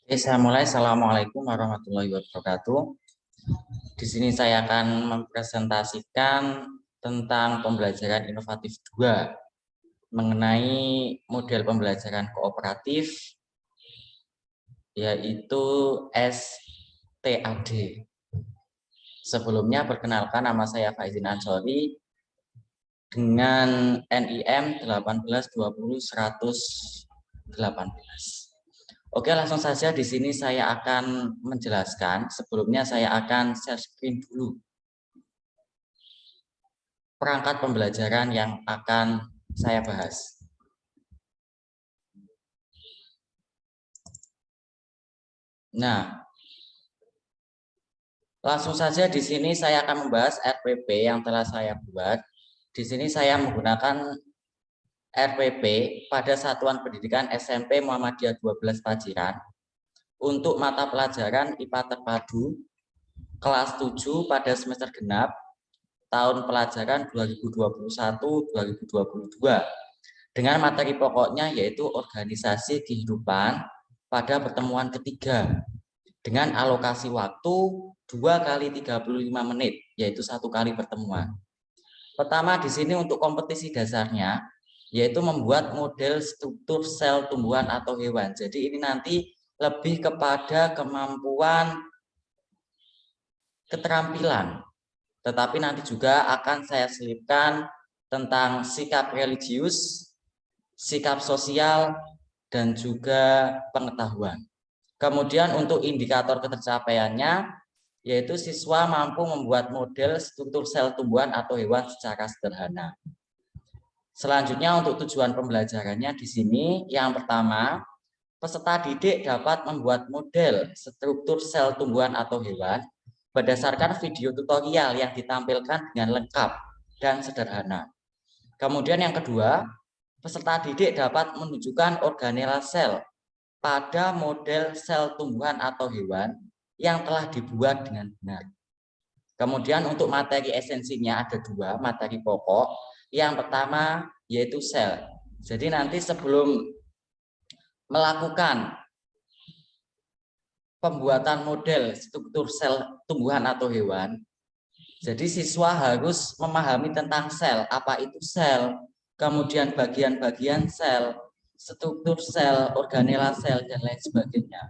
Oke, saya mulai. Assalamualaikum warahmatullahi wabarakatuh. Di sini saya akan mempresentasikan tentang pembelajaran inovatif 2 mengenai model pembelajaran kooperatif, yaitu STAD. Sebelumnya, perkenalkan, nama saya Faizin Ansori dengan NIM 1820118. Oke, langsung saja di sini saya akan menjelaskan. Sebelumnya saya akan share screen dulu perangkat pembelajaran yang akan saya bahas. Nah, langsung saja di sini saya akan membahas RPP yang telah saya buat. Di sini saya menggunakan RPP pada Satuan Pendidikan SMP Muhammadiyah 12 Paciran untuk mata pelajaran IPA terpadu kelas 7 pada semester genap tahun pelajaran 2021-2022 dengan materi pokoknya yaitu organisasi kehidupan pada pertemuan ketiga dengan alokasi waktu 2 kali 35 menit yaitu 1 kali pertemuan. Pertama di sini untuk kompetisi dasarnya yaitu membuat model struktur sel tumbuhan atau hewan. Jadi ini nanti lebih kepada kemampuan keterampilan, tetapi nanti juga akan saya selipkan tentang sikap religius, sikap sosial, dan juga pengetahuan. Kemudian untuk indikator ketercapaiannya, yaitu siswa mampu membuat model struktur sel tumbuhan atau hewan secara sederhana. Selanjutnya untuk tujuan pembelajarannya di sini, yang pertama, peserta didik dapat membuat model struktur sel tumbuhan atau hewan berdasarkan video tutorial yang ditampilkan dengan lengkap dan sederhana. Kemudian yang kedua, peserta didik dapat menunjukkan organela sel pada model sel tumbuhan atau hewan yang telah dibuat dengan benar. Kemudian untuk materi esensinya ada 2 materi pokok. Yang pertama yaitu sel. Jadi nanti sebelum melakukan pembuatan model struktur sel tumbuhan atau hewan, jadi siswa harus memahami tentang sel, apa itu sel, kemudian bagian-bagian sel, struktur sel, organela sel, dan lain sebagainya.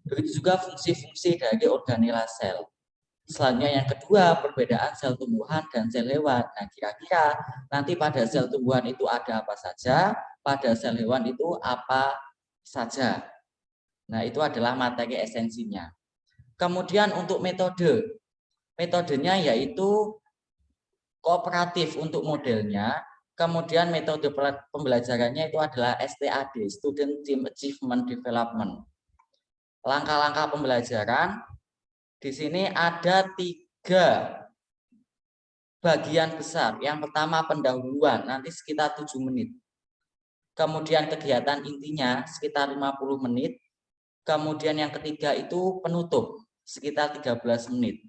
Begitu juga fungsi-fungsi dari organela sel. Selanjutnya yang kedua, perbedaan sel tumbuhan dan sel hewan. Nah, kira-kira nanti pada sel tumbuhan itu ada apa saja, pada sel hewan itu apa saja. Nah, itu adalah materi esensinya. Kemudian untuk metode. Metodenya yaitu kooperatif untuk modelnya. Kemudian metode pembelajarannya itu adalah STAD, Student Team Achievement Development. Langkah-langkah pembelajaran di sini ada 3 bagian besar. Yang pertama pendahuluan, nanti sekitar 7 menit. Kemudian kegiatan intinya sekitar 50 menit. Kemudian yang ketiga itu penutup, sekitar 13 menit.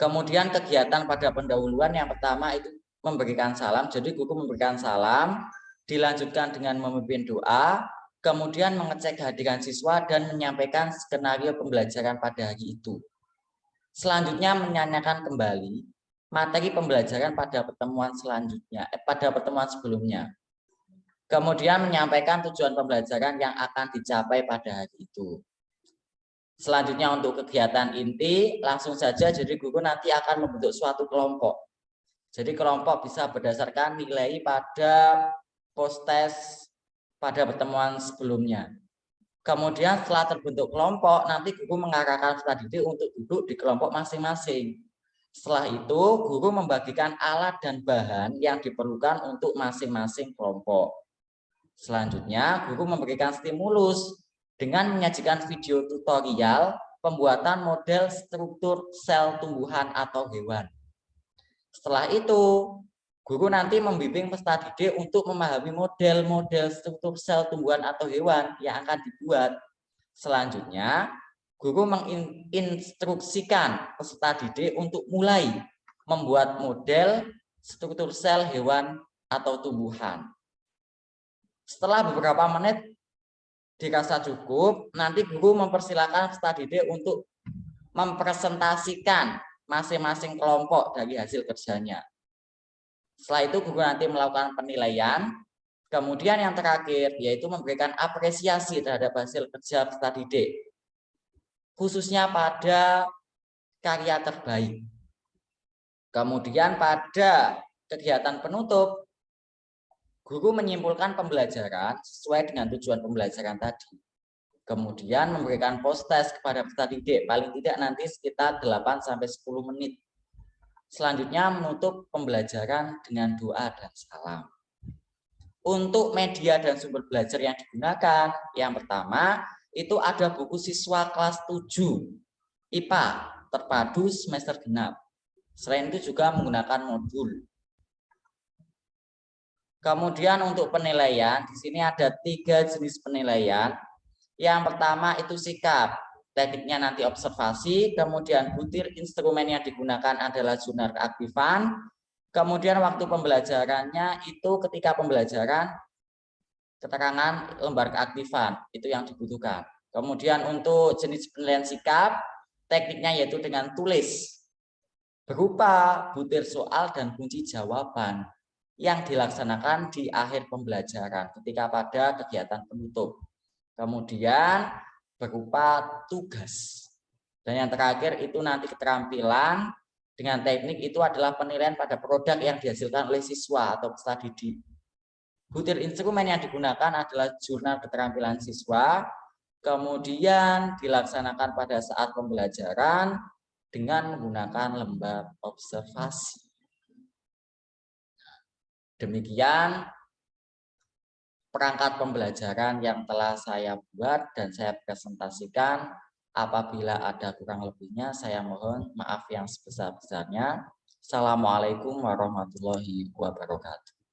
Kemudian kegiatan pada pendahuluan yang pertama itu memberikan salam. Jadi guru memberikan salam, dilanjutkan dengan memimpin doa, kemudian mengecek kehadiran siswa dan menyampaikan skenario pembelajaran pada hari itu. Selanjutnya menanyakan kembali materi pembelajaran pada pertemuan selanjutnya, pada pertemuan sebelumnya. Kemudian menyampaikan tujuan pembelajaran yang akan dicapai pada hari itu. Selanjutnya untuk kegiatan inti, langsung saja jadi guru nanti akan membentuk suatu kelompok. Jadi kelompok bisa berdasarkan nilai pada post-test pada pertemuan sebelumnya. Kemudian setelah terbentuk kelompok, nanti guru mengarahkan peserta didik untuk duduk di kelompok masing-masing. Setelah itu, guru membagikan alat dan bahan yang diperlukan untuk masing-masing kelompok. Selanjutnya, guru memberikan stimulus dengan menyajikan video tutorial pembuatan model struktur sel tumbuhan atau hewan. Setelah itu, guru nanti membimbing peserta didik untuk memahami model-model struktur sel tumbuhan atau hewan yang akan dibuat. Selanjutnya, guru menginstruksikan peserta didik untuk mulai membuat model struktur sel hewan atau tumbuhan. Setelah beberapa menit dirasa cukup, nanti guru mempersilakan peserta didik untuk mempresentasikan masing-masing kelompok dari hasil kerjanya. Setelah itu guru nanti melakukan penilaian. Kemudian yang terakhir yaitu memberikan apresiasi terhadap hasil kerja peserta didik, khususnya pada karya terbaik. Kemudian pada kegiatan penutup, guru menyimpulkan pembelajaran sesuai dengan tujuan pembelajaran tadi. Kemudian memberikan post test kepada peserta didik, paling tidak nanti sekitar 8-10 menit. Selanjutnya menutup pembelajaran dengan doa dan salam. Untuk media dan sumber belajar yang digunakan, yang pertama itu ada buku siswa kelas 7 IPA terpadu semester genap. Selain itu juga menggunakan modul. Kemudian untuk penilaian, di sini ada 3 jenis penilaian. Yang pertama itu sikap, tekniknya nanti observasi, kemudian butir instrumen yang digunakan adalah jurnal keaktifan, kemudian waktu pembelajarannya itu ketika pembelajaran keterangan lembar keaktifan, itu yang dibutuhkan. Kemudian untuk jenis penilaian sikap, tekniknya yaitu dengan tulis, berupa butir soal dan kunci jawaban yang dilaksanakan di akhir pembelajaran ketika pada kegiatan penutup. Kemudian berupa tugas. Dan yang terakhir itu nanti keterampilan dengan teknik itu adalah penilaian pada produk yang dihasilkan oleh siswa atau peserta didik. Butir instrumen yang digunakan adalah jurnal keterampilan siswa, kemudian dilaksanakan pada saat pembelajaran dengan menggunakan lembar observasi. Demikian perangkat pembelajaran yang telah saya buat dan saya presentasikan. Apabila ada kurang lebihnya, saya mohon maaf yang sebesar-besarnya. Assalamualaikum warahmatullahi wabarakatuh.